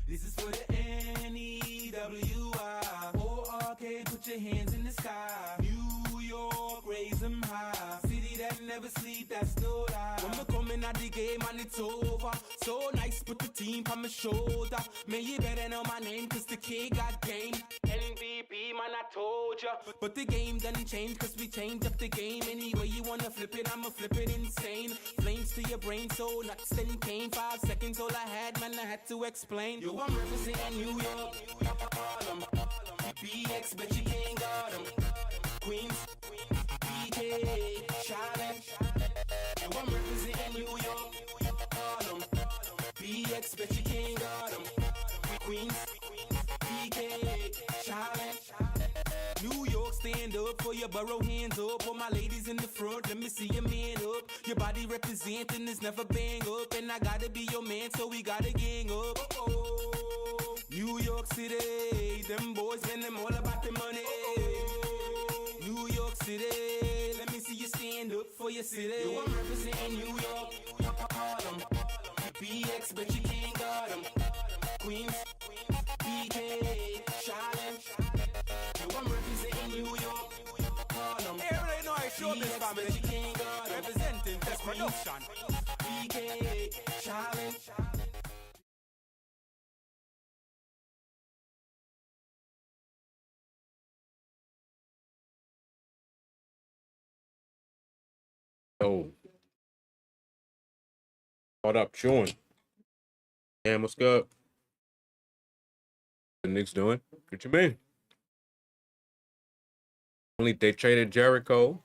This is for the N-E-W-I. O-R-K, put your hands in the sky. New York, raise them high. City that never sleep, that's no lie. When we're coming out the game and it's over. So nice, put the team on my shoulder. Man, you better know my name, cause the kid got game. MVP, man, I told ya. But the game doesn't change, cause we change up the game. Any way you wanna flip it, I'ma flip it insane. Flames to your brain, so nuts and cane. 5 seconds, all I had, man, I had to explain. Yo, I'm representing New York, Harlem. BX, but you can't guard them. Queens, BK, Charlotte. Yo, I'm representing New York, Harlem. BX, but you can't guard them. Queens, BK, Charlotte. New York, stand up for your borough, hands up. All my ladies in the front, let me see your man up. Your body representing is never bang up. And I gotta be your man, so we gotta gang up. Oh, New York City, them boys, man, them all about the money. New York City, let me see you stand up for your city. Yo, I'm representing New York, Harlem. BX, but you can't guard them. Queens, BK, Charlotte. Yo, I'm representing New York, Harlem. Hey, everybody know I show this family. Representing this production. BK, Charlotte. Oh, what up, Sean? Damn, what's good? The Knicks doing? What you mean? Only they traded Jericho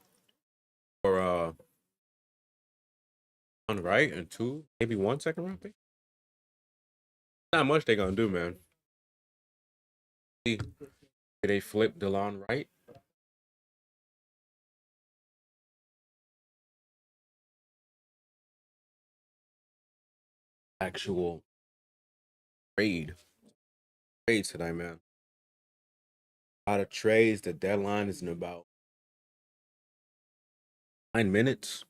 for one right and two, maybe 1 second round pick. Not much they gonna do, man. See, they flip DeLon Wright. Actual trade today, man. A lot of trades. The deadline is in about 9 minutes.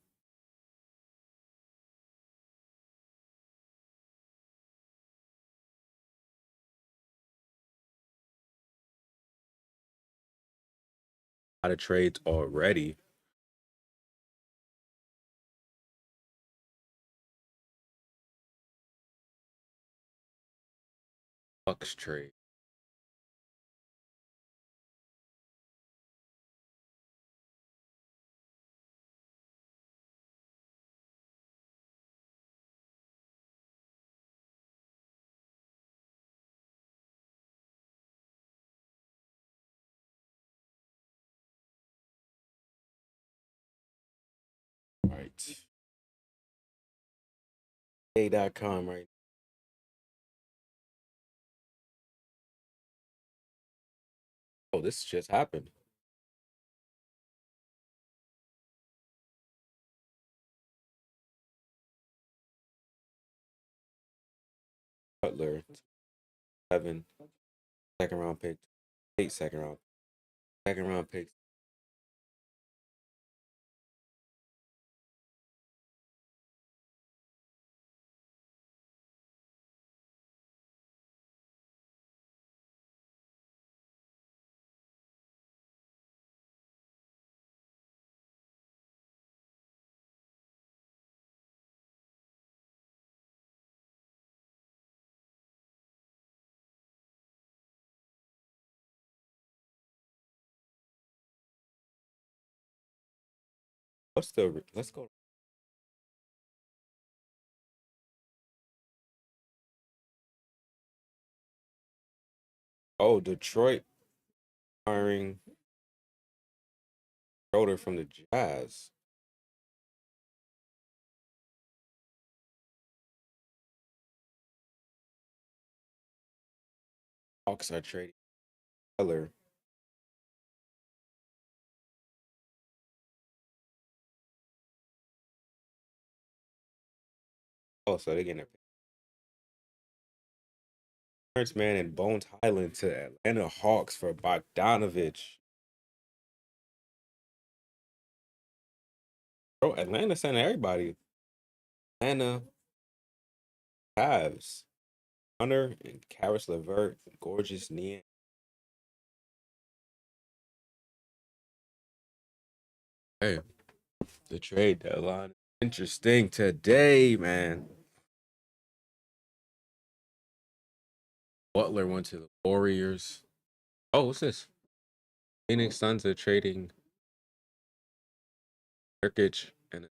A lot of trades already. Bucks trade. Right. A.com right. Oh, this just happened. Butler, 7 second round pick, 8 second round picks. Let's go. Oh, Detroit hiring Schroeder from the Jazz. Hawks are trading Keller. Oh, so they're getting a Terrence Mann and Bones Highland to Atlanta Hawks for Bogdanovich. Bro, Atlanta sent everybody. Atlanta, Cavs, Hunter and Karis LeVert, gorgeous Nian. Hey, the trade deadline. Interesting today, man. Butler went to the Warriors. Oh, what's this? Phoenix Suns are trading Nurkic and a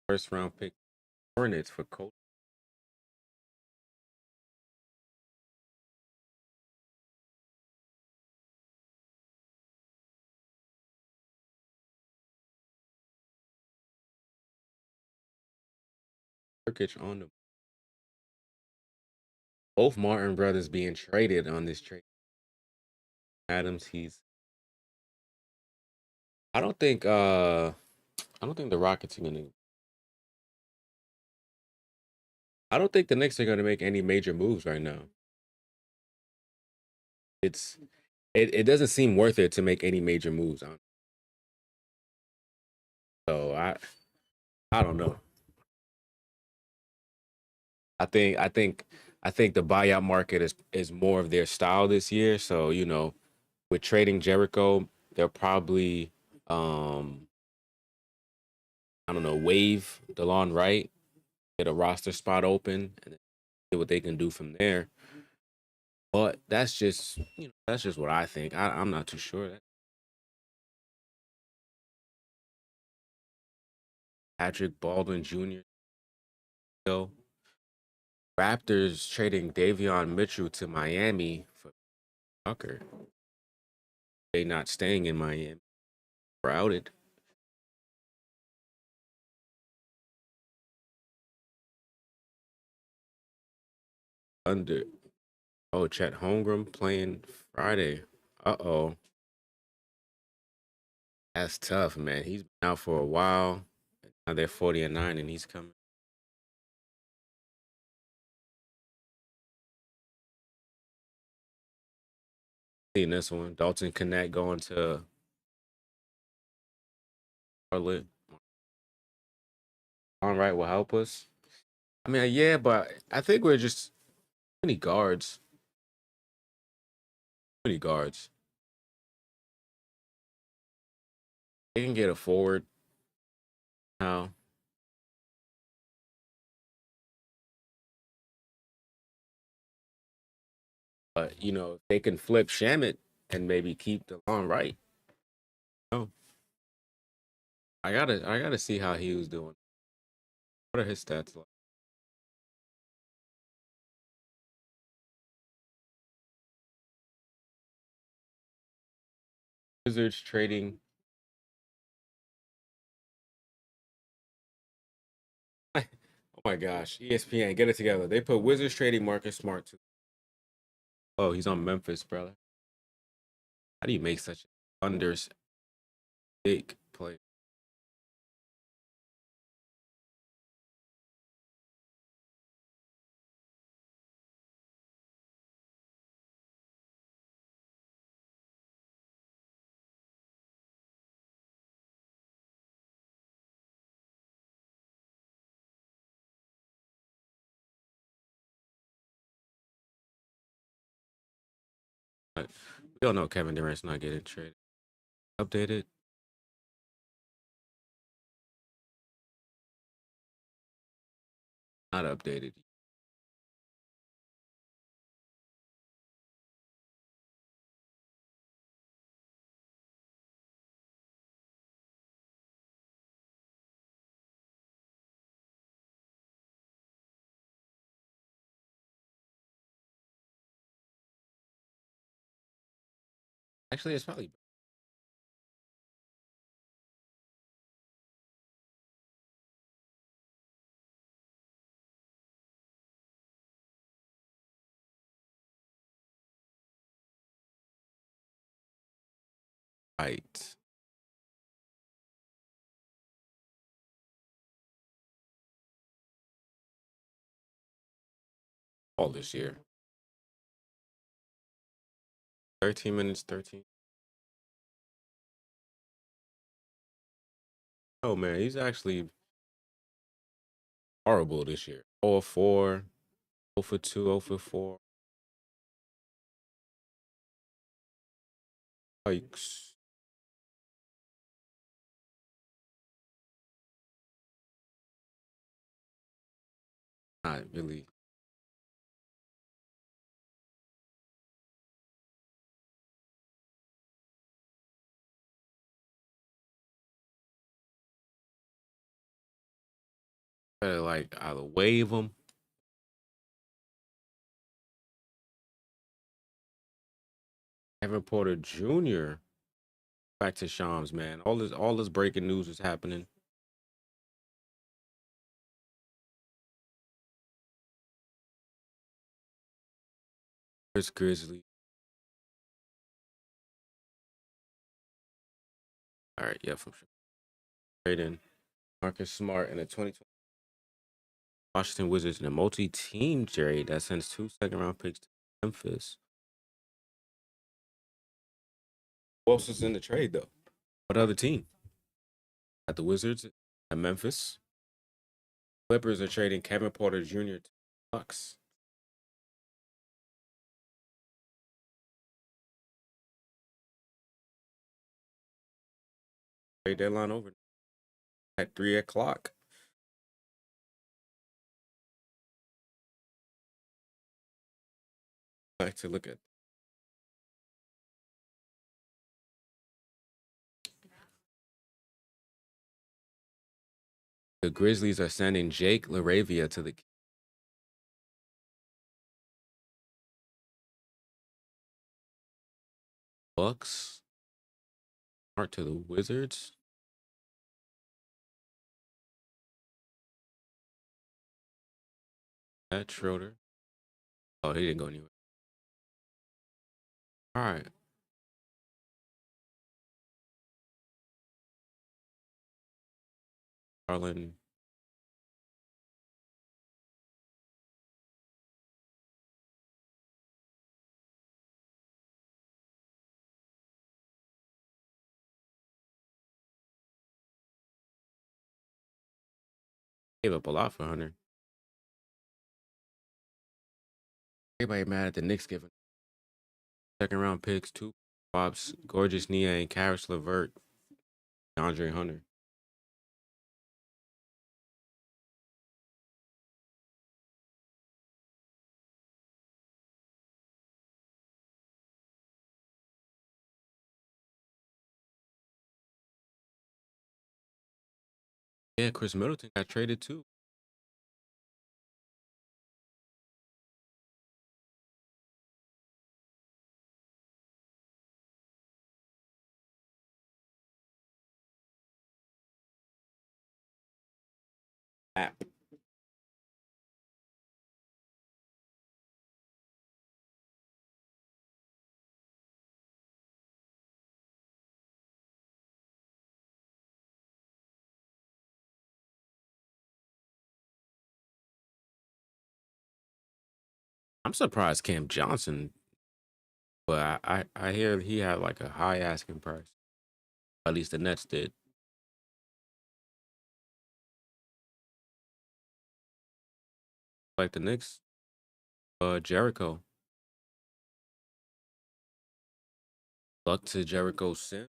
first round pick Hornets for Cole. Nurkic on the both Martin brothers being traded on this trade. Adams, he's I don't think I don't think the Rockets are gonna I don't think the Knicks are gonna make any major moves right now. It's it doesn't seem worth it to make any major moves on. So I don't know. I think the buyout market is more of their style this year. So, with trading Jericho, they'll probably um I don't know, waive DeLon Wright, get a roster spot open, and then see what they can do from there. But that's just what I think. I'm not too sure. Patrick Baldwin Jr. So Raptors trading Davion Mitchell to Miami for Tucker. They not staying in Miami. Routed. Under. Oh, Chet Holmgren playing Friday. Uh-oh. That's tough, man. He's been out for a while. Now they're 40-9 and he's coming. Seeing this one. Dalton Connect going to Charlotte. All right, will help us. I mean, yeah, but I think we're just many guards. Many guards. They can get a forward now. But if they can flip Shamit and maybe keep DeLon right. Oh, I gotta see how he was doing. What are his stats like? Wizards trading. Oh my gosh, ESPN, get it together. They put Wizards trading Marcus Smart too. Oh, he's on Memphis, brother. How do you make such a unders big play? But we all know Kevin Durant's not getting traded. Updated, not updated. Actually, it's probably right all this year. 13 minutes, 13. Oh man, he's actually horrible this year. 0 4, 0 for 2, 0 for 4. Yikes. Not really. Better like either wave him. Kevin Porter Jr. Back to Shams, man. All this breaking news is happening. Chris Grizzly. All right, yeah, from sure. Trading Marcus Smart and a 2020 Washington Wizards in a multi-team trade that sends 2 second-round picks to Memphis. Who else is in the trade though? What other team? At the Wizards at Memphis. Clippers are trading Kevin Porter Jr. to Bucks. Trade deadline over at 3 o'clock. I like to look at the Grizzlies are sending Jake LaRavia to the Bucks. Smart to the Wizards. Matt Schroeder. Oh, he didn't go anywhere. All right. Garland. Gave up a lot for Hunter. Everybody mad at the Knicks giving second-round picks, two Bobs, Gorgeous Nia, and Karis LeVert, DeAndre Hunter. Yeah, Chris Middleton got traded too. App. I'm surprised Cam Johnson, but I hear he had like a high asking price. At least the Nets did. Like the Knicks, Jericho. Luck to Jericho Sim.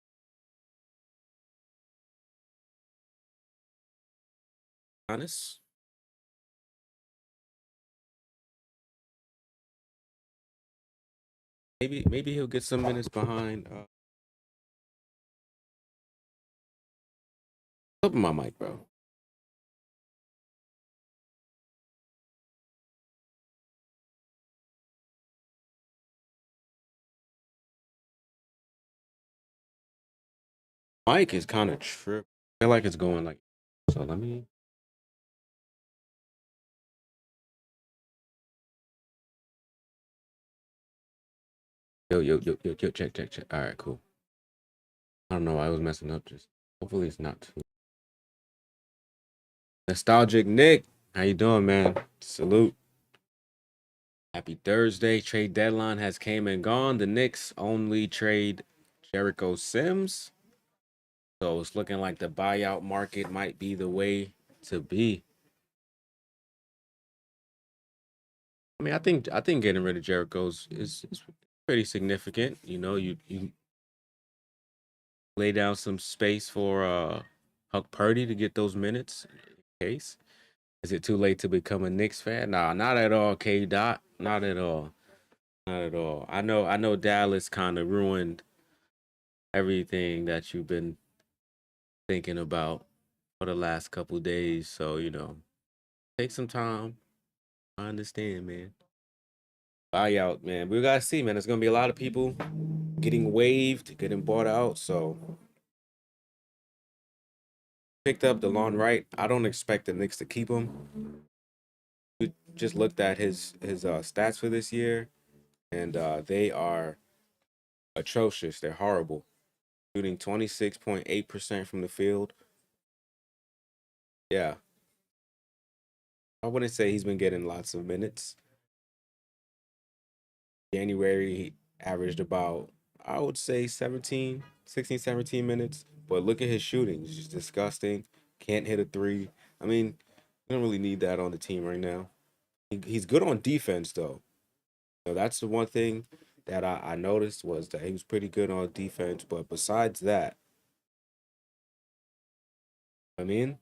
Honest. Maybe he'll get some minutes behind. Open my mic, bro. Mike is kind of trip. I feel like it's going like. So let me. Yo, check. All right, cool. I don't know. I was messing up. Just hopefully it's not too. Nostalgic Nick, how you doing, man? Salute. Happy Thursday. Trade deadline has came and gone. The Knicks only trade Jericho Sims. So it's looking like the buyout market might be the way to be. I mean, I think getting rid of Jericho's is pretty significant. You lay down some space for Huck Purdy to get those minutes. In case is it too late to become a Knicks fan? Nah, not at all. K. Dot, not at all. Not at all. I know Dallas kind of ruined everything that you've been thinking about for the last couple days. So take some time. I understand, man. Buyout, man. We gotta see, man. There's gonna be a lot of people getting waived, getting bought out. So picked up DeLon Wright. I don't expect the Knicks to keep him. We just looked at his stats for this year, and they are atrocious. They're horrible. Shooting 26.8% from the field. Yeah, I wouldn't say he's been getting lots of minutes. January, he averaged about, I would say 16, 17 minutes. But look at his shooting. It's just disgusting. Can't hit a three. I mean, you don't really need that on the team right now. He's good on defense, though. So that's the one thing that I noticed was that he was pretty good on defense. But besides that, I mean,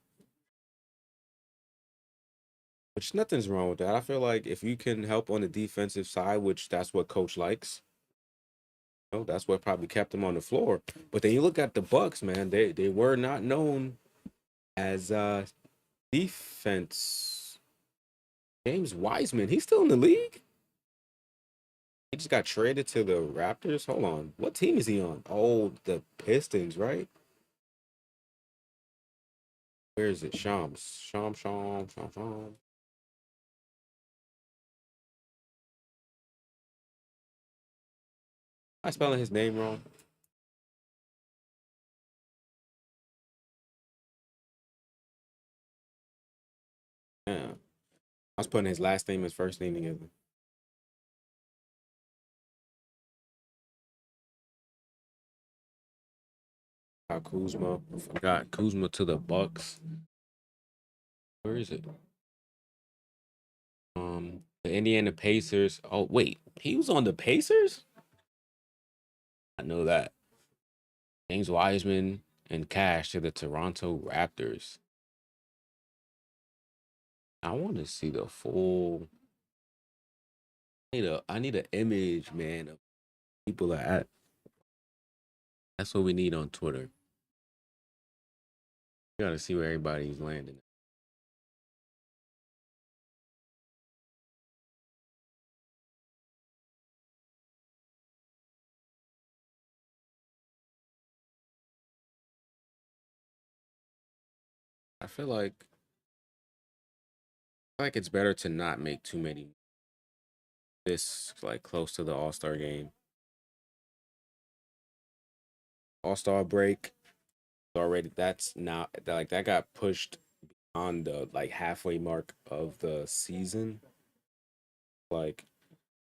which nothing's wrong with that. I feel like if you can help on the defensive side, which that's what coach likes, that's what probably kept him on the floor. But then you look at the Bucks, man. They were not known as defense. James Wiseman, he's still in the league. He just got traded to the Raptors. Hold on, what team is he on? Oh, the Pistons, right? Where is it? Sham. I spelling his name wrong. Yeah, I was putting his last name and his first name together. Kuzma. I forgot Kuzma to the Bucks. Where is it? The Indiana Pacers. Oh wait, he was on the Pacers. I know that. James Wiseman and Cash to the Toronto Raptors. I want to see the full. I need an image, man, of people are at. That's what we need on Twitter. You gotta see where everybody's landing. I feel like it's better to not make too many this like close to the All Star game. All Star break already. That's now like that got pushed on the like halfway mark of the season. Like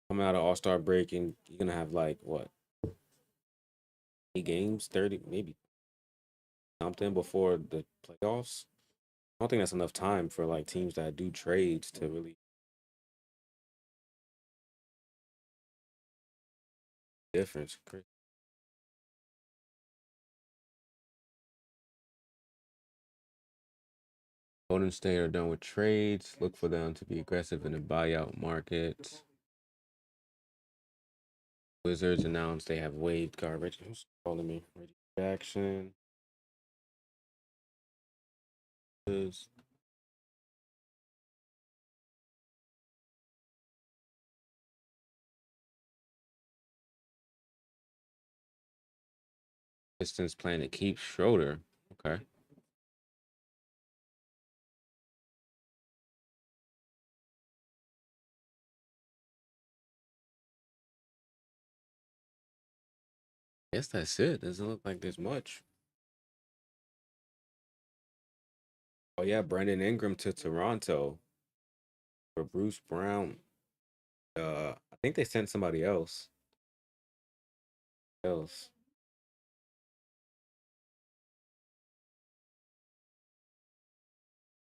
coming out of All Star break and you're gonna have like what 8 games, 30 maybe something before the playoffs. I don't think that's enough time for like teams that do trades to really difference. Golden State are done with trades. Look for them to be aggressive in the buyout market. Wizards announced they have waived garbage. Who's calling me? Reggie Jackson. Pistons plan to keep Schroeder. Okay. Guess that's it. Doesn't look like there's much. Oh yeah, Brandon Ingram to Toronto for Bruce Brown. I think they sent somebody else.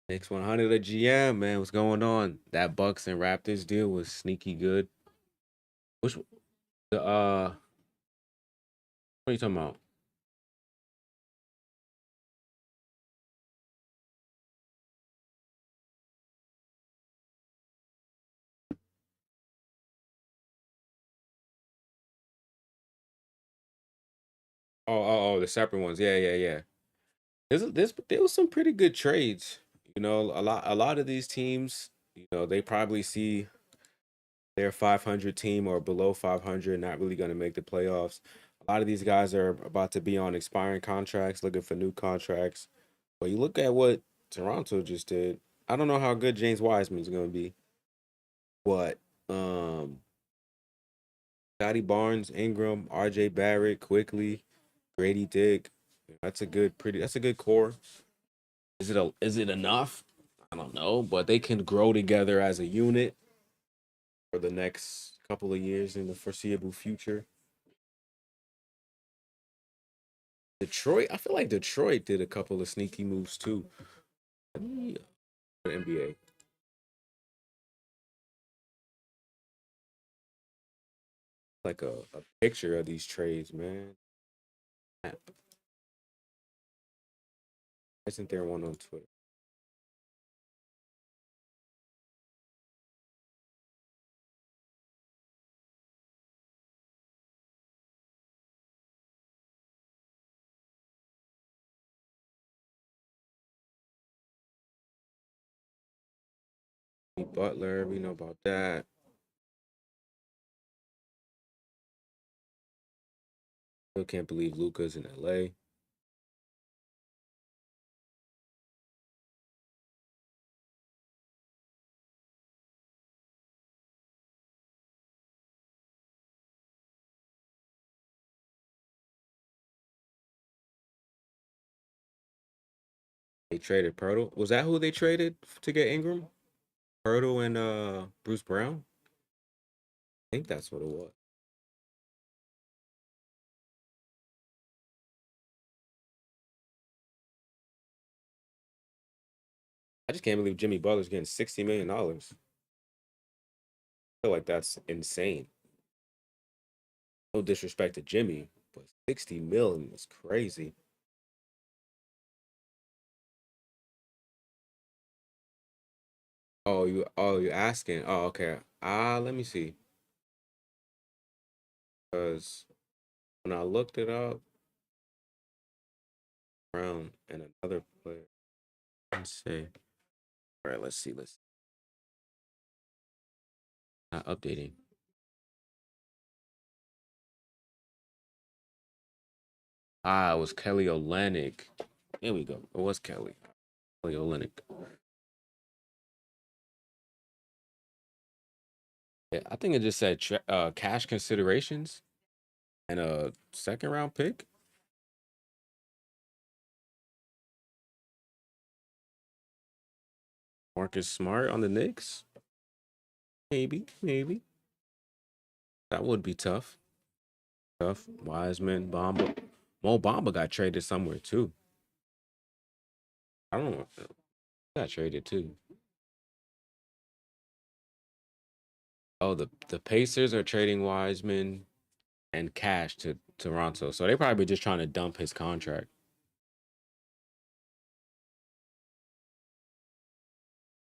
Knicks 100 a GM, man. What's going on? That Bucks and Raptors deal was sneaky good. Which the what are you talking about? The separate ones. Yeah, yeah, yeah. There was some pretty good trades. You know, a lot of these teams, they probably see their 500 team or below 500 not really going to make the playoffs. A lot of these guys are about to be on expiring contracts, looking for new contracts. But you look at what Toronto just did. I don't know how good James Wiseman's going to be, but Scotty Barnes, Ingram, R.J. Barrett, quickly, Grady Dick. That's a good core. Is it enough? I don't know, but they can grow together as a unit for the next couple of years in the foreseeable future. Detroit, I feel like Detroit did a couple of sneaky moves too. The NBA. Like a picture of these trades, man. Isn't there one on Twitter? Butler, we know about that. Still can't believe Luca's in LA. They traded Pirtle. Was that who they traded to get Ingram? Pirtle and Bruce Brown? I think that's what it was. I just can't believe Jimmy Butler's getting $60 million. I feel like that's insane. No disrespect to Jimmy, but 60 million is crazy. You asking? Oh, okay. Let me see. Because when I looked it up, Brown and another player. Let's see. All right, let's see. Not updating. It was Kelly Olynyk. Here we go. It was Kelly Olynyk. Yeah, I think it just said cash considerations and a second round pick. Marcus Smart on the Knicks. Maybe. That would be tough. Tough. Wiseman, Bamba. Mo Bamba got traded somewhere too. I don't know. Got traded too. Oh, the Pacers are trading Wiseman and cash to Toronto. So they probably just trying to dump his contract.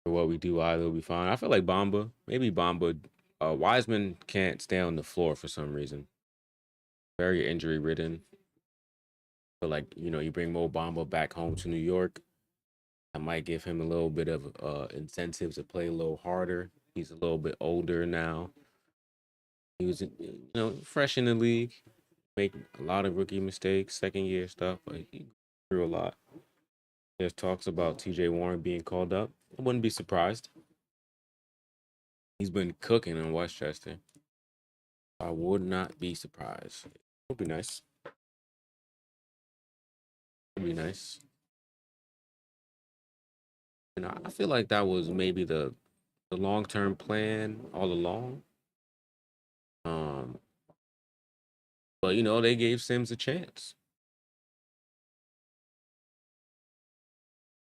For what we do, either will be fine. I feel like maybe Bamba. Wiseman can't stay on the floor for some reason. Very injury ridden. But like, you bring Mo Bamba back home to New York. I might give him a little bit of incentive to play a little harder. He's a little bit older now. He was, fresh in the league, make a lot of rookie mistakes, second year stuff, but he grew a lot. There's talks about TJ Warren being called up. I wouldn't be surprised. He's been cooking in Westchester. I would not be surprised. Would be nice. Would be nice. And I feel like that was maybe the long term plan all along. Um, but they gave Sims a chance.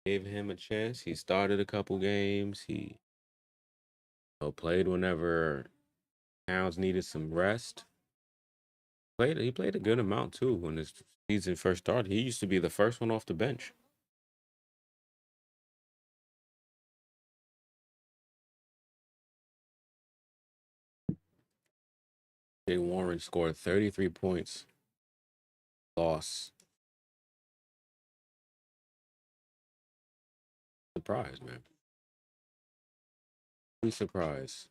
Gave him a chance. He started a couple games. He played whenever Towns needed some rest. He played a good amount too when his season first started. He used to be the first one off the bench. Jay Warren scored 33 points. Loss. Surprise, man. Be surprised.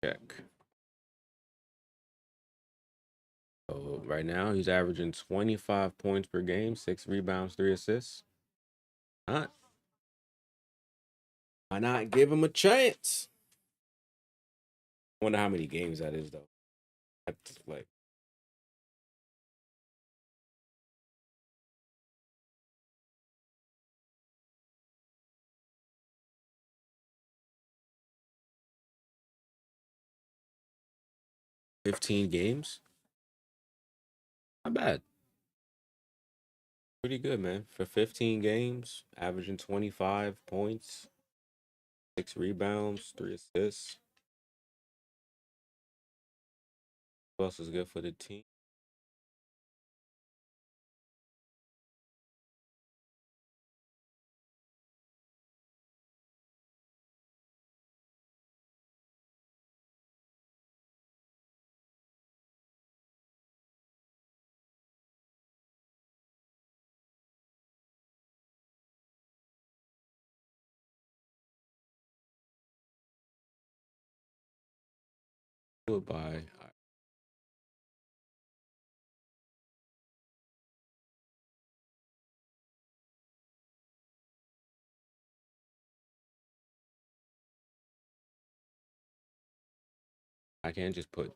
Check. So right now he's averaging 25 points per game, 6 rebounds, 3 assists. Not. Why not give him a chance? Wonder how many games that is though. That's like 15 games. Not bad. Pretty good, man. For 15 games, averaging 25 points, 6 rebounds, 3 assists. Who else is good for the team? Goodbye. I can't just put.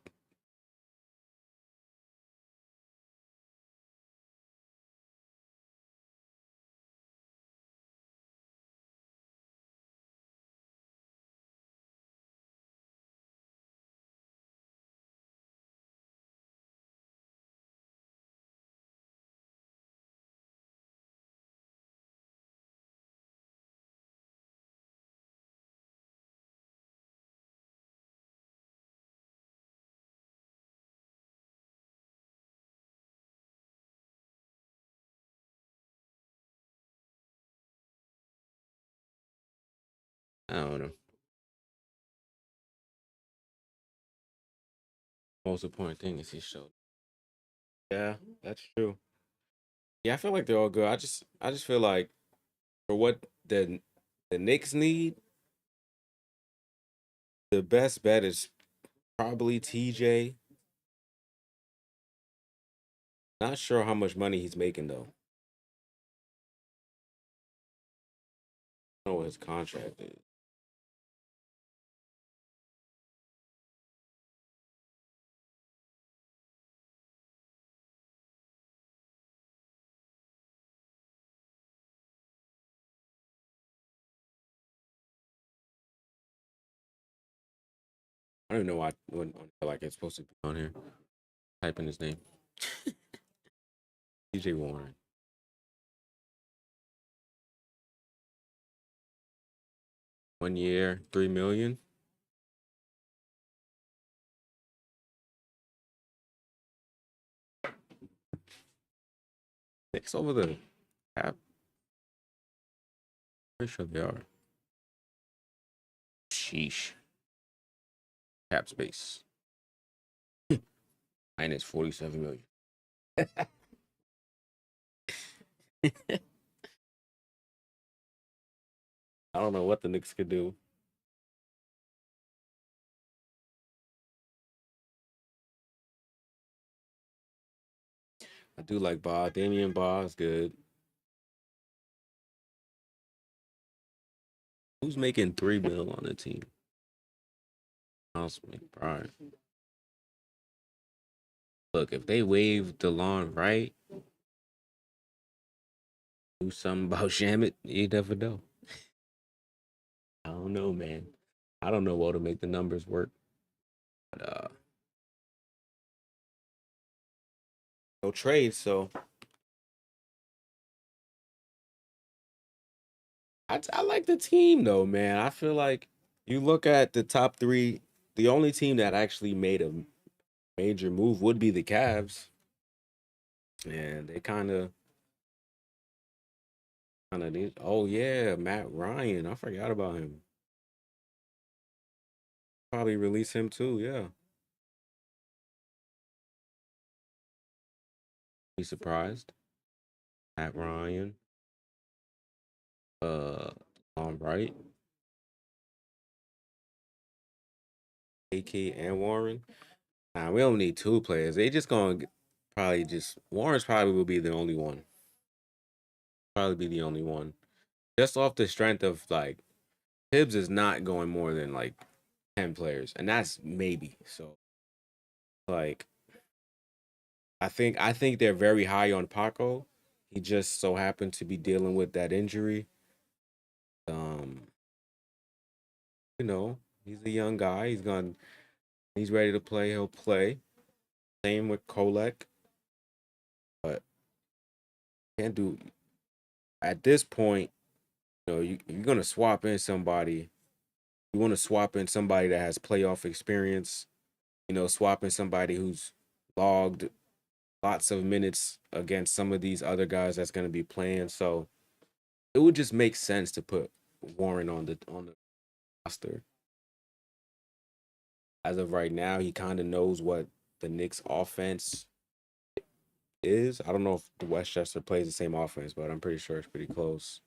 I don't know. Most important thing is he showed. Yeah, that's true. Yeah, I feel like they're all good. I just feel like for what the Knicks need, the best bet is probably TJ. Not sure how much money he's making though. I don't know what his contract is. I don't even know why when like it's supposed to be on here. Type in his name. TJ Warren. 1 year, 3 million. Knicks over the cap. Pretty sure they are. Sheesh. Cap space. Minus 47 million. I don't know what the Knicks could do. I do like Ba. Damian Ba is good. Who's making 3 mil on the team? Miles McBride. Look, if they waive DeLon Wright, do something about Shamit, you never know. I don't know, man. I don't know what to make the numbers work. But no trade, so I like the team though, man. I feel like you look at the top three, the only team that actually made a major move would be the Cavs. And they kind of need. Oh yeah, Matt Ryan. I forgot about him. Probably release him too. Yeah, be surprised. Matt Ryan. Uh, all right. AK and Warren. Nah, we don't need two players. They just probably just Warren's probably will be the only one. Probably be the only one. Just off the strength of like Hibbs is not going more than like 10 players, and that's maybe. So like I think they're very high on Paco. He just so happened to be dealing with that injury. Um, he's a young guy. He's ready to play, he'll play. Same with Kolek, but can't do at this point, you're gonna swap in somebody. You want to swap in somebody that has playoff experience, swap in somebody who's logged lots of minutes against some of these other guys that's going to be playing. So it would just make sense to put Warren on the roster. As of right now, he kind of knows what the Knicks offense is. I don't know if the Westchester plays the same offense, but I'm pretty sure it's pretty close.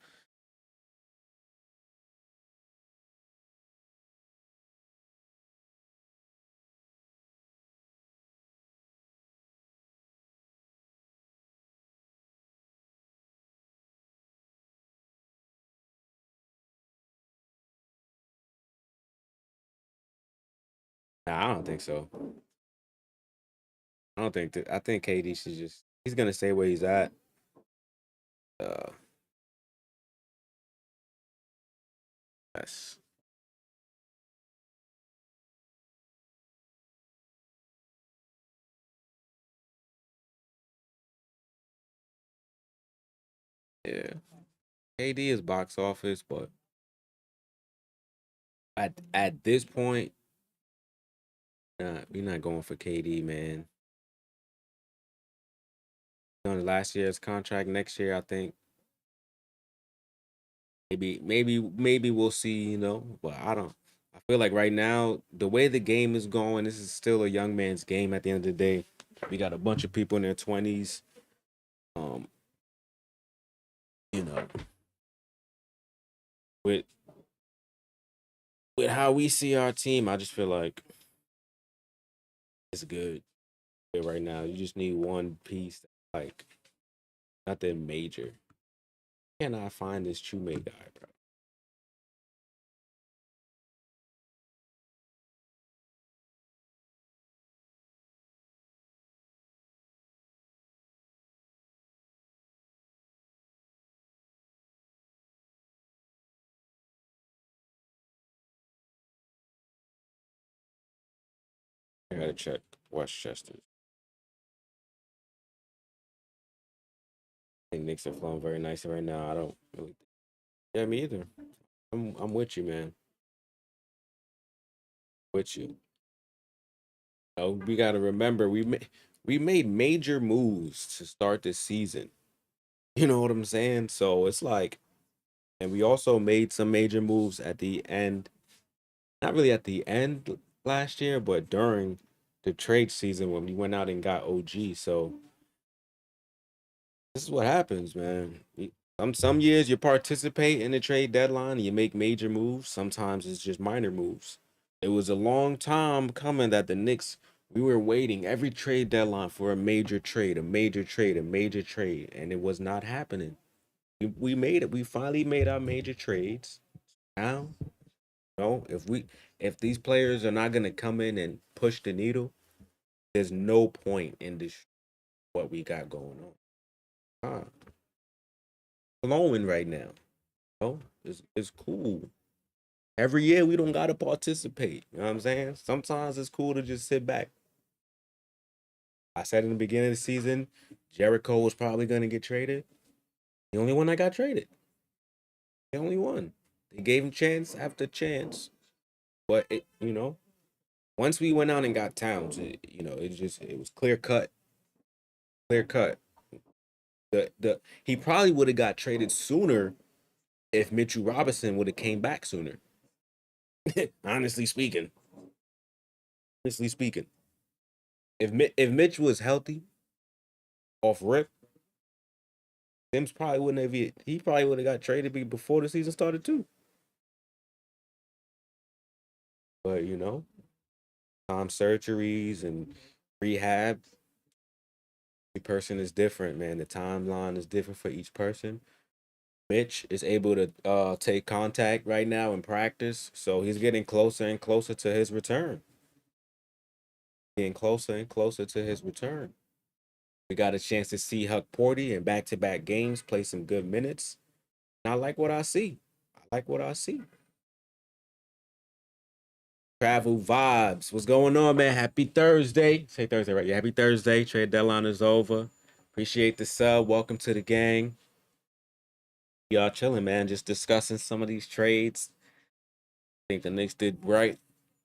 Nah, I don't think so. I don't think that. I think KD should he's gonna stay where he's at. Uh, yes, yeah. KD is box office, but at this point, we're not going for KD, man. On last year's contract, next year, I think maybe we'll see, but I don't. I feel like right now, the way the game is going, this is still a young man's game at the end of the day. We got a bunch of people in their 20s. Um, you know, with how we see our team, I just feel like it's good right now. You just need one piece, like nothing major. Can I find this Chume guy, bro? I gotta check Westchester. I think Knicks are flowing very nicely right now. I don't really. Yeah, me either. I'm with you, man. With you. We got to remember we made major moves to start this season. You know what I'm saying? So it's like, and we also made some major moves at the end. Not really at the end last year, but during the trade season when we went out and got OG. So this is what happens, man. Some years you participate in the trade deadline and you make major moves. Sometimes it's just minor moves. It was a long time coming that the Knicks, we were waiting every trade deadline for a major trade, a major trade, a major trade, and it was not happening. We made it. We finally made our major trades. Now, if these players are not gonna come in and push the needle, there's no point in this what we got going on. Flowing right now. It's cool. Every year we don't gotta participate. You know what I'm saying? Sometimes it's cool to just sit back. I said in the beginning of the season, Jericho was probably gonna get traded. The only one that got traded. The only one. They gave him chance after chance. But once we went out and got Towns, it was clear cut. Clear cut. He probably would have got traded sooner if Mitchell Robinson would have came back sooner. Honestly speaking. If Mitch was healthy off rip, Sims probably wouldn't have. He probably would have got traded before the season started too. But time surgeries and rehab. Every person is different, man. The timeline is different for each person. Mitch is able to take contact right now in practice, so he's getting closer and closer to his return. Getting closer and closer to his return. We got a chance to see Huck Porty in back-to-back games play some good minutes. And I like what I see. Travel vibes. What's going on, man? Happy Thursday. Say Thursday, right? Yeah, happy Thursday. Trade deadline is over. Appreciate the sub. Welcome to the gang. Y'all chilling, man. Just discussing some of these trades. I think the Knicks did right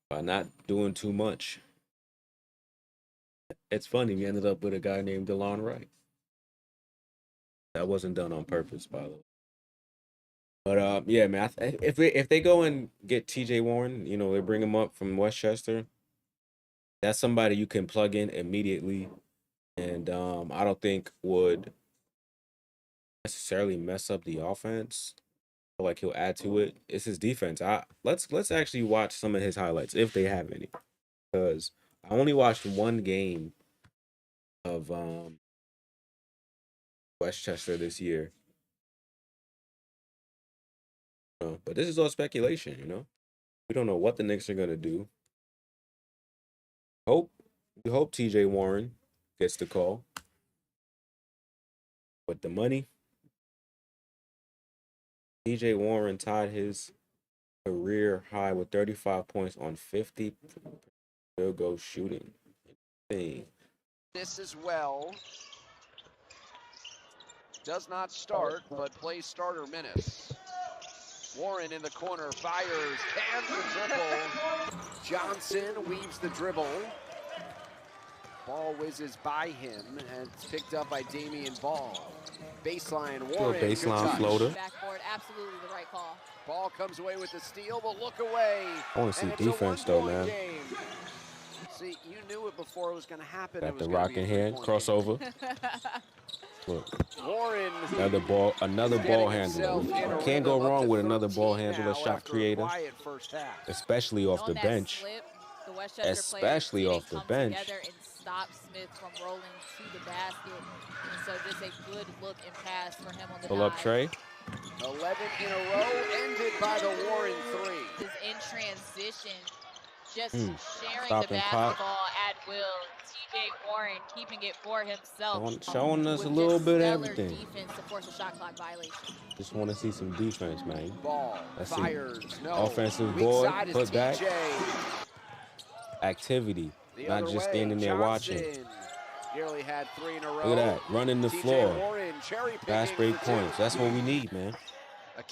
by not doing too much. It's funny, we ended up with a guy named DeLon Wright. That wasn't done on purpose, by the way. But yeah, man. If they go and get T.J. Warren, they bring him up from Westchester. That's somebody you can plug in immediately, and I don't think would necessarily mess up the offense. I feel like he'll add to it. It's his defense. Let's actually watch some of his highlights if they have any, because I only watched one game of Westchester this year. But this is all speculation. We don't know what the Knicks are gonna do. We hope TJ Warren gets the call. But the money, TJ Warren tied his career high with 35 points on 50 field goal shooting. This as well. Does not start, but plays starter minutes. Warren in the corner, fires, hands the dribble. Johnson weaves the dribble. Ball whizzes by him, and it's picked up by Damian Ball. Baseline, Warren, good baseline floater. Backboard, absolutely the right call. Ball comes away with the steal, but look away. I want to see defense though, man. Game. See, you knew it before it was going to happen. Got the rock in hand, crossover. Look. Warren, another ball handler. Can't go wrong with another ball handler, shot creator, especially off the bench. Especially off the bench. And stop Smith from rolling to the basket. And so just a good look and pass for him on the pull up Trey. 11 in a row, ended by the Warren three. Is in transition, just sharing the basketball at will. TJ Warren keeping it for himself. Showing us a little bit of everything. Defense to force a shot clock violation. Just want to see some defense, man. Ball fires. No. Offensive board, put back. Activity, not just standing there watching. Nearly had 3 in a row. Look at that, running the floor. Fast break points. That's what we need, man.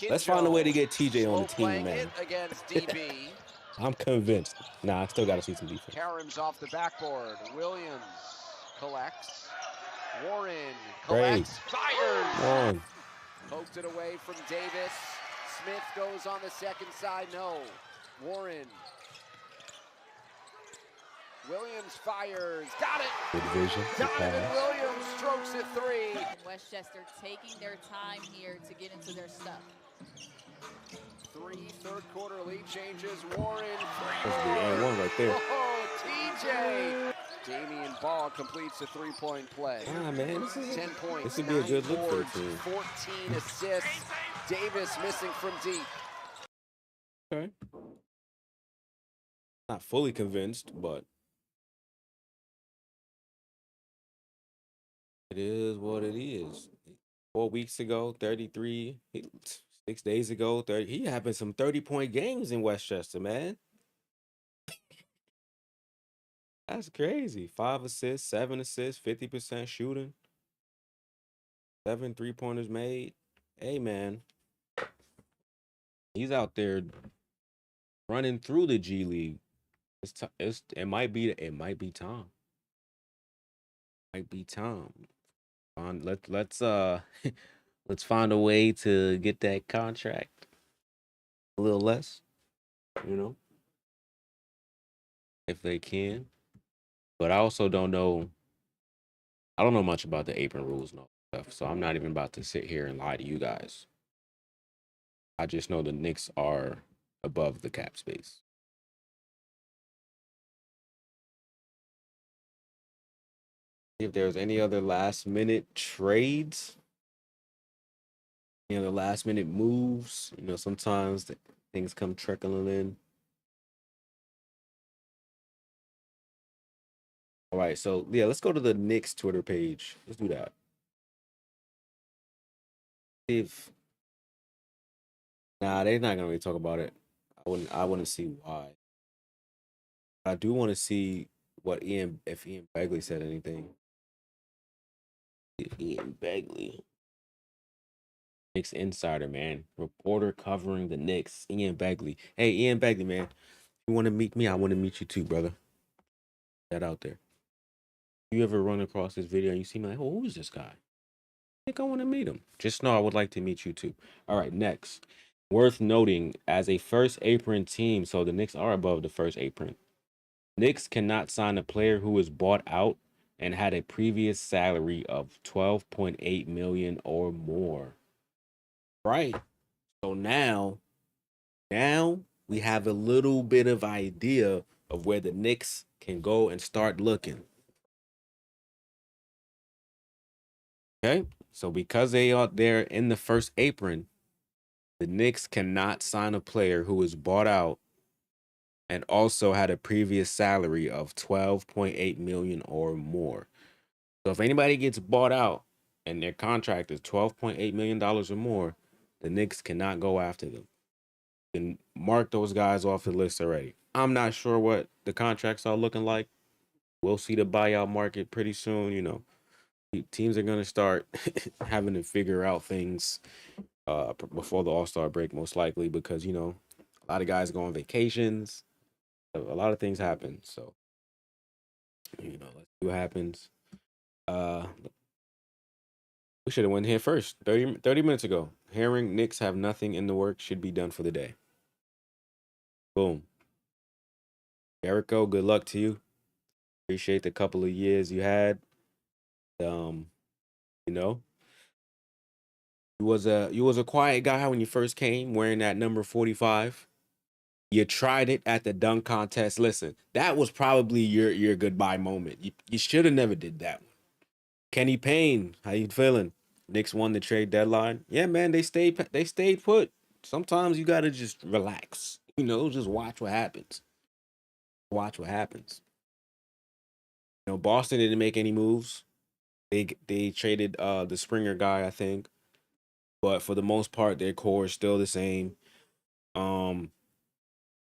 Let's find a way to get TJ on the team, man. Against DB. I'm convinced. Nah, I still got to see some defense. Karam's off the backboard. Williams collects. Warren collects. Fires. Warren. Poked it away from Davis. Smith goes on the second side. No. Warren. Williams fires. Got it. Good vision. Donovan Williams strokes it 3. Westchester taking their time here to get into their stuff. 3 third quarter lead changes. Warren. That's the and one right there. Oh, TJ. Damian Ball completes a 3-point play. Ah, man, this is 10 points. This would be a good look for the team. 14 assists. Davis missing from deep. Okay. Not fully convinced, but it is what it is. 4 weeks ago, 33. 6 days ago, 30. He having some 30-point games in Westchester, man. That's crazy. 5 assists, 7 assists, 50% shooting, 7 3-pointers made. Hey, man, he's out there running through the G League. It might be time. Might be time. Let's let's find a way to get that contract a little less, you know, if they can. But I also don't know. I don't know much about the apron rules and all that stuff, so I'm not even about to sit here and lie to you guys. I just know the Knicks are above the cap space. If there's any other last minute trades, the last minute moves, sometimes things come trickling in. All right, so yeah, let's go to the Knicks Twitter page. Let's do that. Nah, they're not gonna really talk about it. I wouldn't see why. I do want to see if Ian Begley said anything. If Ian Begley, Knicks insider, man, reporter covering the Knicks, Ian Begley. Hey, Ian Begley, man, you want to meet me? I want to meet you too, brother. That out there. You ever run across this video and you see me like, oh, who is this guy? I think I want to meet him. Just know I would like to meet you too. All right, next. Worth noting, as a first apron team, so the Knicks are above the first apron. Knicks cannot sign a player who was bought out and had a previous salary of 12.8 million or more. Right. So now we have a little bit of idea of where the Knicks can go and start looking. Okay? So because they are there in the first apron, the Knicks cannot sign a player who was bought out and also had a previous salary of 12.8 million or more. So if anybody gets bought out and their contract is $12.8 million or more, the Knicks cannot go after them. And mark those guys off the list already. I'm not sure what the contracts are looking like. We'll see the buyout market pretty soon. Teams are going to start having to figure out things before the All-Star break, most likely, because, a lot of guys go on vacations. A lot of things happen. So, let's see what happens. We should have went here first 30 minutes ago. Hearing Knicks have nothing in the works should be done for the day. Boom. Jericho, good luck to you. Appreciate the couple of years you had. You was a quiet guy when you first came, wearing that number 45. You tried it at the dunk contest. Listen, that was probably your goodbye moment. You should have never did that one. Kenny Payne, how you feeling? Knicks won the trade deadline. Yeah, man, they stayed put. Sometimes you gotta just relax. Just watch what happens. Watch what happens. Boston didn't make any moves. They traded the Springer guy, I think. But for the most part, their core is still the same.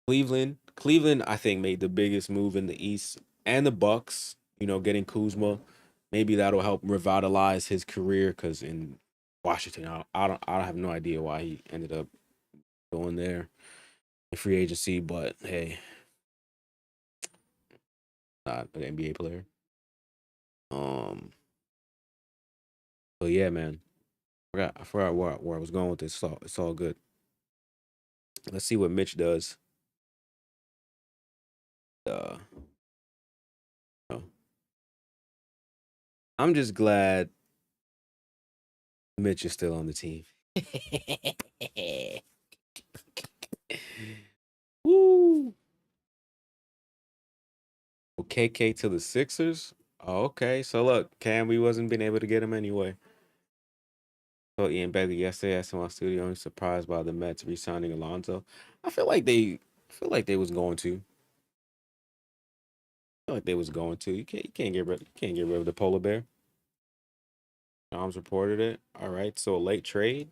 Cleveland, I think, made the biggest move in the East, and the Bucks. Getting Kuzma, maybe that'll help revitalize his career. Because in Washington, I have no idea why he ended up going there in free agency. But hey, not an NBA player. But yeah, man, I forgot where I was going with this. It's all good. Let's see what Mitch does. I'm just glad Mitch is still on the team. Woo! KK to the Sixers. Oh, okay. So look, Cam, we wasn't being able to get him anyway. So Ian Begley yesterday asked in my studio, I'm surprised by the Mets re-signing Alonzo. I feel like they was going to. I feel like they was going to. You can't get rid of the polar bear. Tom's reported it. All right. So a late trade.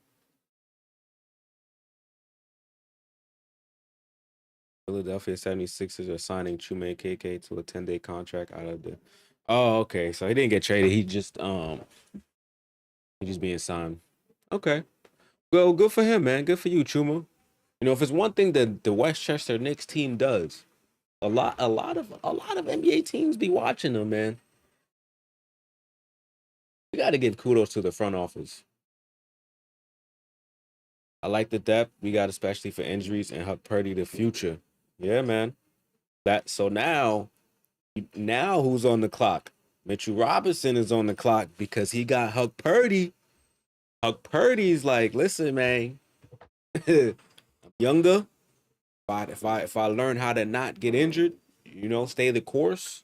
Philadelphia 76ers are signing Chume KK to a 10-day contract out of the. Oh, okay. So he didn't get traded. He just being signed. Okay. Well, good for him, man. Good for you, Chuma. You know, if it's one thing that the Westchester Knicks team does, a lot of NBA teams be watching them, man. We got to give kudos to the front office. I like the depth we got, especially for injuries and Huck Purdy the future. Yeah, man. That so now who's on the clock? Mitchell Robinson is on the clock because he got Huck Purdy. Huck Purdy's like, listen, man, I'm younger. If I learn how to not get injured, stay the course,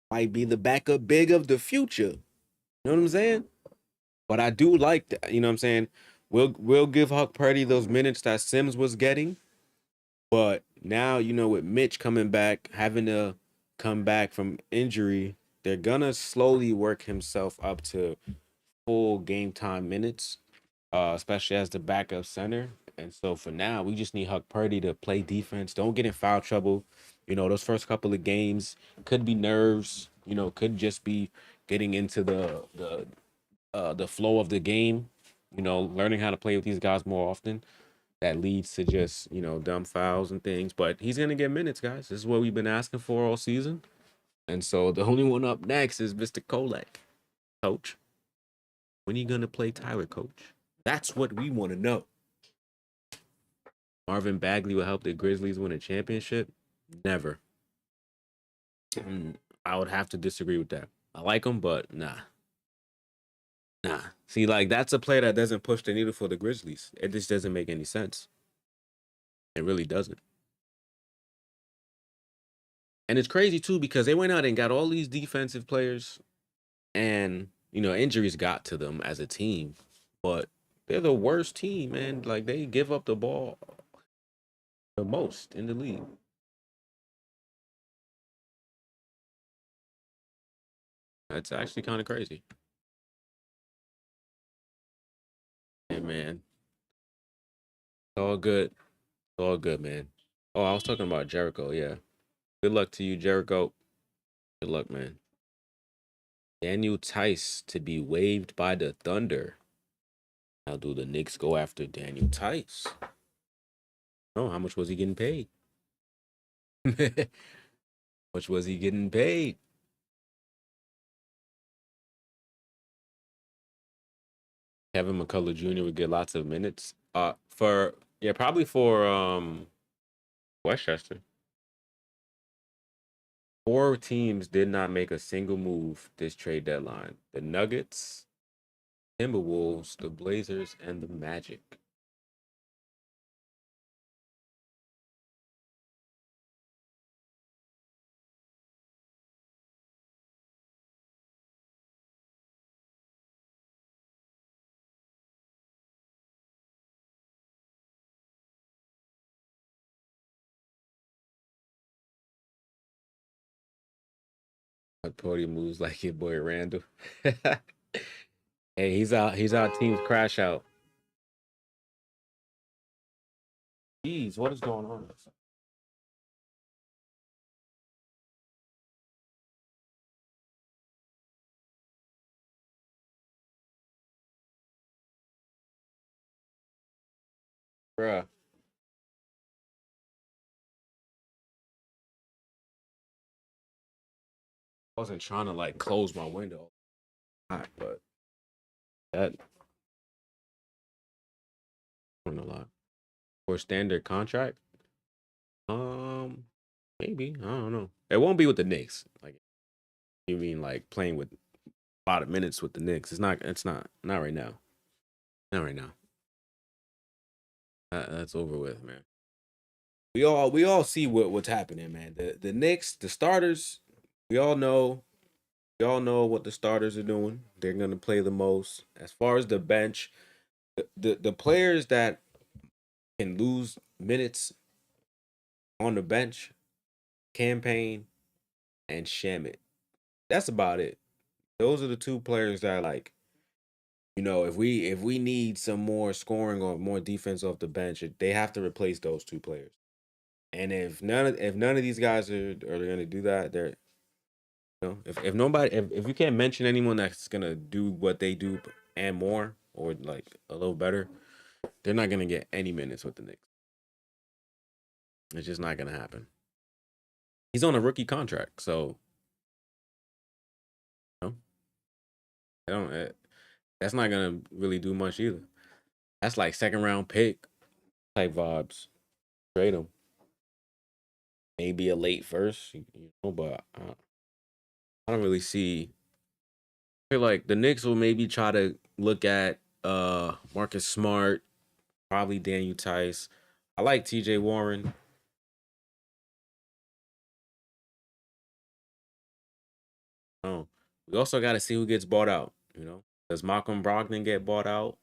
might be the backup big of the future. You know what I'm saying? But I do like that. You know what I'm saying? We'll give Huck Purdy those minutes that Sims was getting. But now, with Mitch coming back, having to come back from injury, they're gonna slowly work himself up to full game time minutes, especially as the backup center. And so for now, we just need Huck Purdy to play defense. Don't get in foul trouble. Those first couple of games could be nerves. Could just be getting into the flow of the game. Learning how to play with these guys more often. That leads to just dumb fouls and things. But he's gonna get minutes, guys. This is what we've been asking for all season. And so the only one up next is Mr. Kolak. Coach, when are you gonna play Tyler, Coach? That's what we want to know. Marvin Bagley will help the Grizzlies win a championship? Never. I would have to disagree with that. I like him, but nah. Nah. See, like, that's a player that doesn't push the needle for the Grizzlies. It just doesn't make any sense. It really doesn't. And it's crazy, too, because they went out and got all these defensive players, and, injuries got to them as a team. But they're the worst team, man. Like, they give up the ball the most in the league. That's actually kind of crazy. Hey, man. It's all good. It's all good, man. Oh, I was talking about Jericho. Yeah. Good luck to you, Jericho. Good luck, man. Daniel Tice to be waived by the Thunder. How do the Knicks go after Daniel Tice? Oh, how much was he getting paid? Much was he getting paid? Kevin McCullough Jr. would get lots of minutes. Probably for Westchester. 4 teams did not make a single move this trade deadline. The Nuggets, Timberwolves, the Blazers, and the Magic. Podium moves like your boy Randall. Hey, he's out. He's our team's crash out. Jeez, what is going on? Bruh. I wasn't trying to like close my window. But that I don't know a lot. For standard contract? Maybe. I don't know. It won't be with the Knicks. Like you mean like playing with a lot of minutes with the Knicks. It's not right now. Not right now. That's over with, man. We all see what's happening, man. The Knicks, the starters, we all know what the starters are doing. They're gonna play the most. As far as the bench, the players that can lose minutes on the bench, Campaign and Shamit. That's about it. Those are the 2 players that are like You know, if we need some more scoring or more defense off the bench, they have to replace those two players. And if none of these guys are going to do that, they're if nobody if you can't mention anyone that's going to do what they do and more or like a little better, they're not going to get any minutes with the Knicks. It's just not going to happen. He's on a rookie contract, so you know, I don't. That's not gonna really do much either. That's like second round pick type vibes. Trade him. Maybe a late first, but I don't really see. I feel like the Knicks will maybe try to look at Marcus Smart, probably Daniel Tice. I like TJ Warren. Oh, we also got to see who gets bought out. Does Malcolm Brogdon get bought out?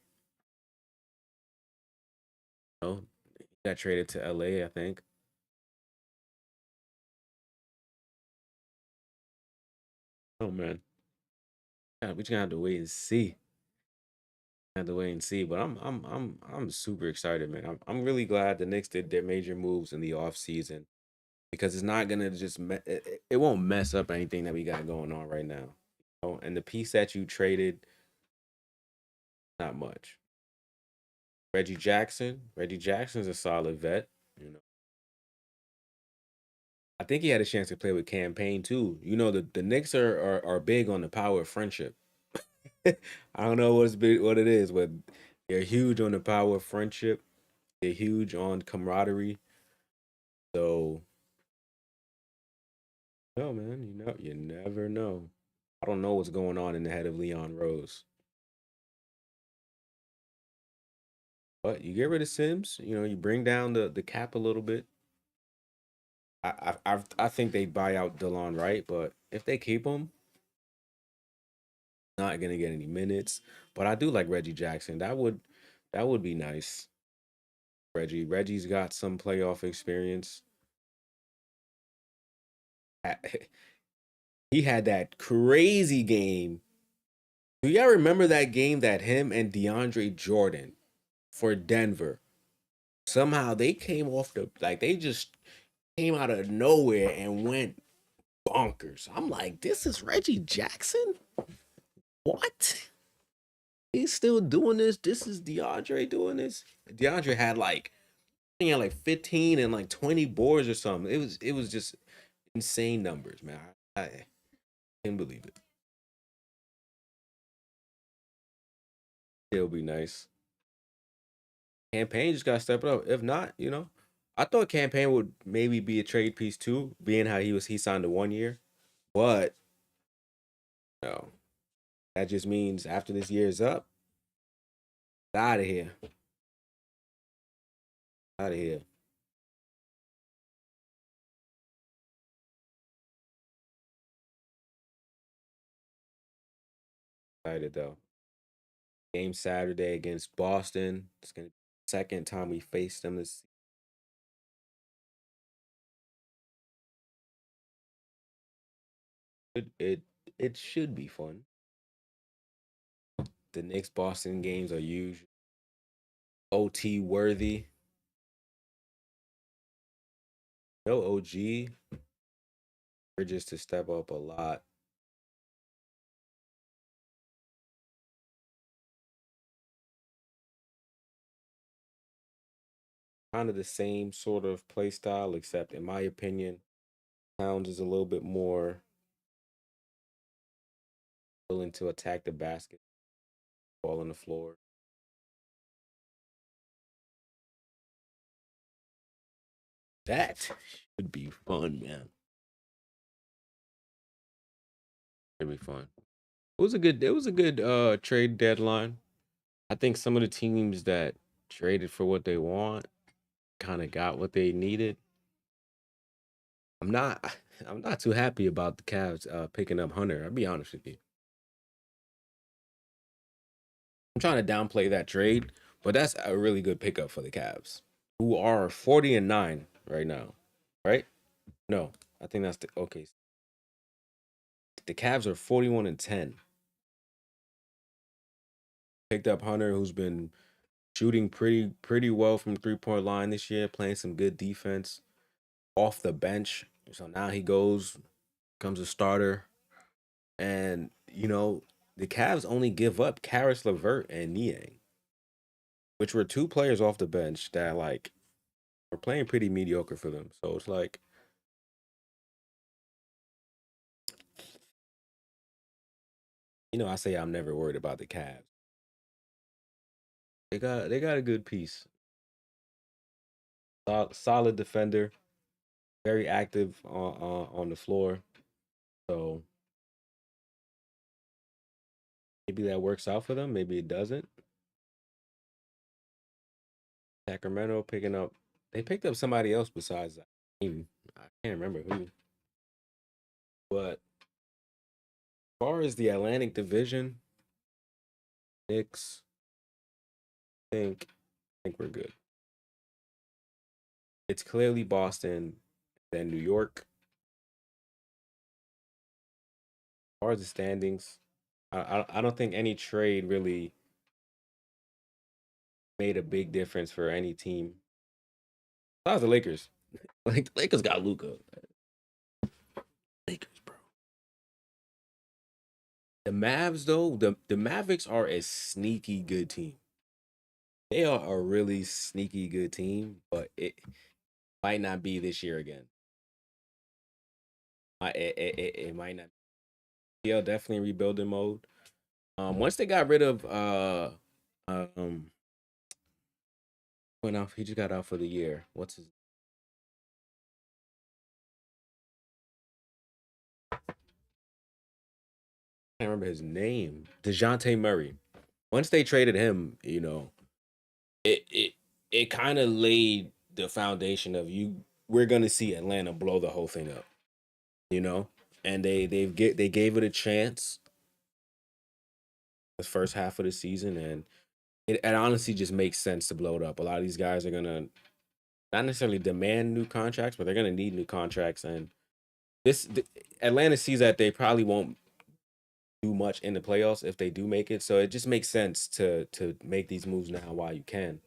No, he got traded to LA, I think. Oh man, yeah, we just gonna have to wait and see. Have to wait and see, but I'm super excited, man. I'm really glad the Knicks did their major moves in the off season because it's not gonna just it won't mess up anything that we got going on right now. And the piece that you traded, not much. Reggie Jackson's a solid vet. I think he had a chance to play with Campaign too. The Knicks are big on the power of friendship. I don't know what it is, but they're huge on the power of friendship. They're huge on camaraderie. So, no, man, you never know. I don't know what's going on in the head of Leon Rose. But you get rid of Sims, you bring down the cap a little bit. I think they buy out DeLon Wright, but if they keep him, not gonna get any minutes. But I do like Reggie Jackson. That would be nice. Reggie's got some playoff experience. He had that crazy game. Do y'all remember that game that him and DeAndre Jordan for Denver? Somehow they came off they just came out of nowhere and went bonkers. I'm like, this is Reggie Jackson? What? He's still doing this? This is DeAndre doing this? DeAndre had he had 15 and 20 boards or something. It was just insane numbers, man. I can't believe it. It'll be nice. Campaign just got to step it up. If not, I thought Campaign would maybe be a trade piece too, being how he signed a 1 year. But no, that just means after this year is up, out of here, out of here. Excited though. Game Saturday against Boston. It's gonna be the second time we face them this. It should be fun. The Knicks Boston games are huge, OT worthy. No OG. Bridges to step up a lot. Kind of the same sort of play style, except in my opinion, Towns is a little bit more willing to attack the basket, ball on the floor. That should be fun, man. It'd be fun. It was a good trade deadline. I think some of the teams that traded for what they want kind of got what they needed. I'm not I'm not too happy about the Cavs picking up Hunter. I'll be honest with you. I'm trying to downplay that trade, but that's a really good pickup for the Cavs, who are 40-9 right now. Right? No, I think that's the okay. The Cavs are 41-10. Picked up Hunter, who's been shooting pretty well from 3-point line this year, playing some good defense off the bench. So now he becomes a starter. And, the Cavs only give up Karis LeVert and Niang, which were two players off the bench that were playing pretty mediocre for them. So it's like, I say I'm never worried about the Cavs. They got a good piece. Solid defender, very active on the floor. So maybe that works out for them. Maybe it doesn't. Sacramento they picked up somebody else besides that. I can't remember who. But as far as the Atlantic Division, Knicks, I think we're good. It's clearly Boston, then New York. As far as the standings, I don't think any trade really made a big difference for any team. Besides the Lakers. Like the Lakers got Luka. Lakers, bro. The Mavs, though, the Mavericks are a sneaky good team. They are a really sneaky good team, but it might not be this year again. It might not. Yeah, definitely rebuilding mode. Once they got rid of went off, he just got out for the year. What's his? I can't remember his name. DeJounte Murray. Once they traded him, it kind of laid the foundation of we're gonna see Atlanta blow the whole thing up, and they gave it a chance the first half of the season, and it honestly just makes sense to blow it up. A lot of these guys are gonna not necessarily demand new contracts, but they're gonna need new contracts, and Atlanta sees that they probably won't do much in the playoffs if they do make it, so it just makes sense to make these moves now while you can.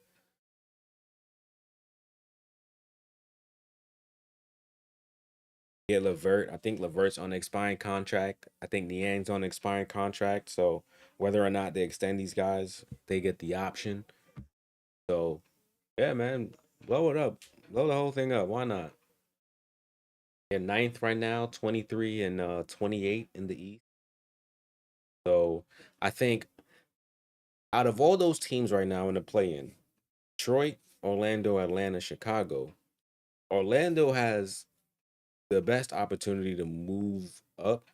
Yeah, Levert. I think Levert's on an expiring contract. I think Niang's on an expiring contract. So whether or not they extend these guys, they get the option. So yeah, man, blow it up, blow the whole thing up. Why not? They're ninth right now, 23 and 28 in the East. So I think out of all those teams right now in the play-in, Detroit, Orlando, Atlanta, Chicago, Orlando has the best opportunity to move up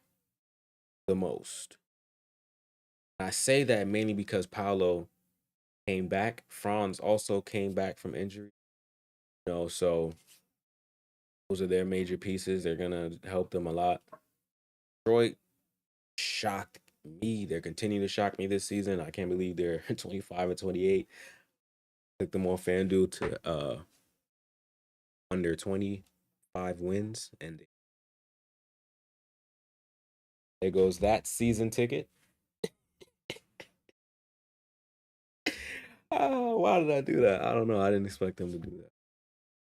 the most. I say that mainly because Paolo came back. Franz also came back from injury. So those are their major pieces. They're gonna help them a lot. Detroit shocked me. They're continuing to shock me this season. I can't believe they're 25 and 28. Took them on FanDuel to under 25 wins, and there goes that season ticket. Why did I do that? I don't know. I didn't expect them to do that.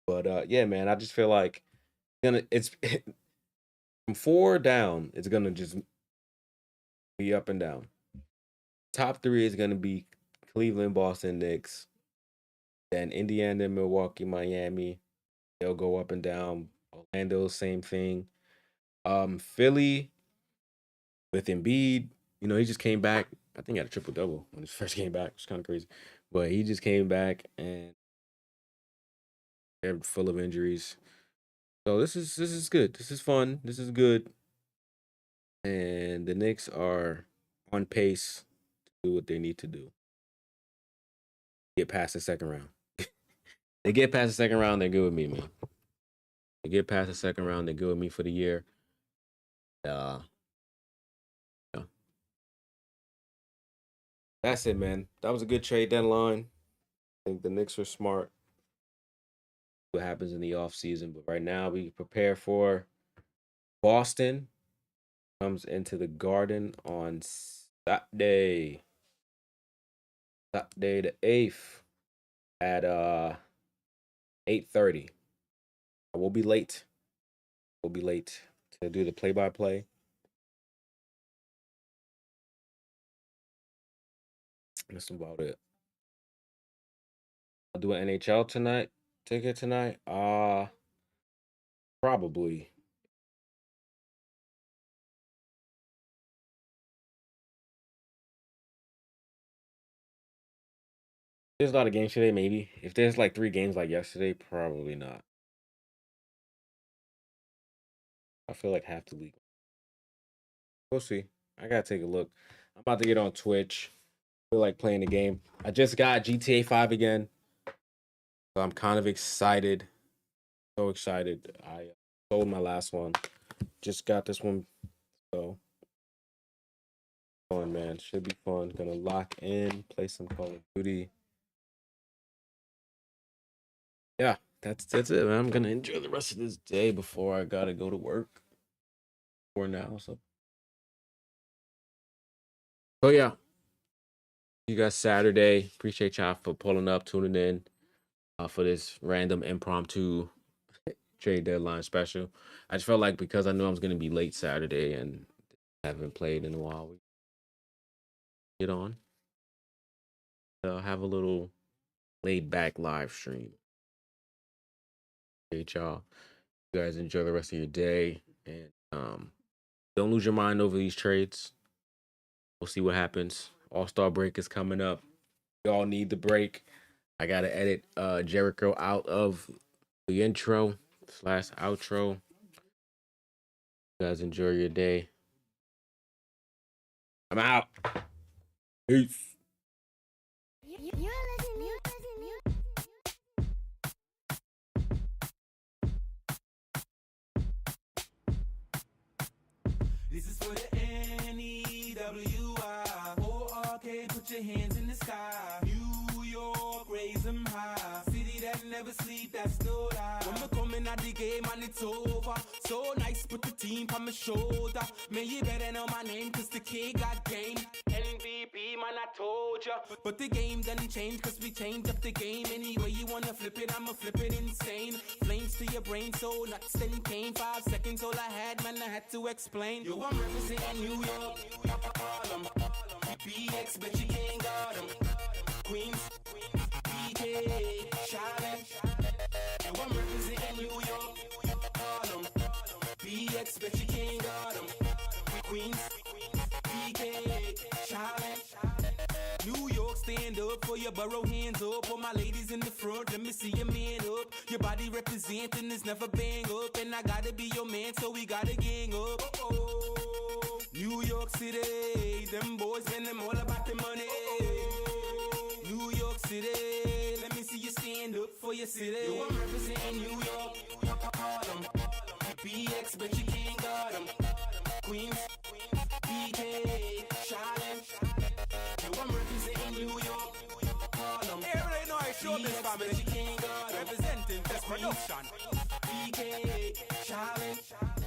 But yeah, man, I just feel like it's from 4 down, it's gonna just be up and down. Top 3 is gonna be Cleveland, Boston, Knicks, then Indiana, Milwaukee, Miami. They'll go up and down. Orlando, same thing. Philly with Embiid, he just came back. I think he had a triple double when he first came back. It's kind of crazy, but he just came back and they're full of injuries. So this is good. This is fun. This is good. And the Knicks are on pace to do what they need to do. Get past the second round. They get past the second round, they're good with me, man. They get past the second round, they're good with me for the year. Yeah. That's it, man. That was a good trade deadline. I think the Knicks are smart. What happens in the offseason. But right now, we prepare for Boston. Comes into the Garden on Saturday. Saturday the 8th at 8:30. I will be late. We'll be late to do the play-by-play. That's about it. I'll do an NHL ticket tonight. Probably. There's a lot of games today, maybe. If there's like 3 games like yesterday, probably not. I feel like half the league. We'll see. I gotta take a look. I'm about to get on Twitch. I feel like playing the game. I just got GTA 5 again. So I'm kind of excited. So excited. I sold my last one. Just got this one. So fun, man. Should be fun. Gonna lock in, play some Call of Duty. Yeah, that's it, man. I'm gonna enjoy the rest of this day before I gotta go to work. For now, so yeah. You guys Saturday. Appreciate y'all for pulling up, tuning in for this random impromptu trade deadline special. I just felt like because I knew I was gonna be late Saturday and haven't played in a while, we get on. Have a little laid back live stream. Appreciate y'all. You guys enjoy the rest of your day and don't lose your mind over these trades. We'll see what happens. All-Star break is coming up. Y'all need the break. I gotta edit Jericho out of the intro / outro. You guys enjoy your day. I'm out. Peace. This is for the NEWI. O-R-K, put your hands in the sky. New York, raise them high. City that never sleep, that's no lie. When we're coming out the game and it's over. So nice, put the team on my shoulder. Man, you better know my name, cause the kid got game. MVP, man, I told ya. But the game done changed, cause we changed up the game. Any way you wanna flip it, I'ma flip it insane. Flames to your brain, so nuts then came. 5 seconds, all I had, man, I had to explain. Yo, I'm representing New York, Harlem. BX, bet you can't guard 'em. Queens, BK, Charlotte. Yo, I'm representing New York, Harlem. BX, bet you can't guard 'em. Queens, BK, Charlotte. New York, stand up for your borough, hands up. All my ladies in the front, let me see your man up. Your body representing is never bang up. And I gotta be your man, so we gotta gang up. New York City, them boys, man, them all about the money. New York City, let me see you stand up for your city. Yo, I'm representing New York, Harlem. BX, but you can't guard 'em. Queens, BK, Charlotte. Yo, I'm representing New York, Harlem. Everybody know I show this family. But you can't guard 'em. Representing this production. BK, Charlotte.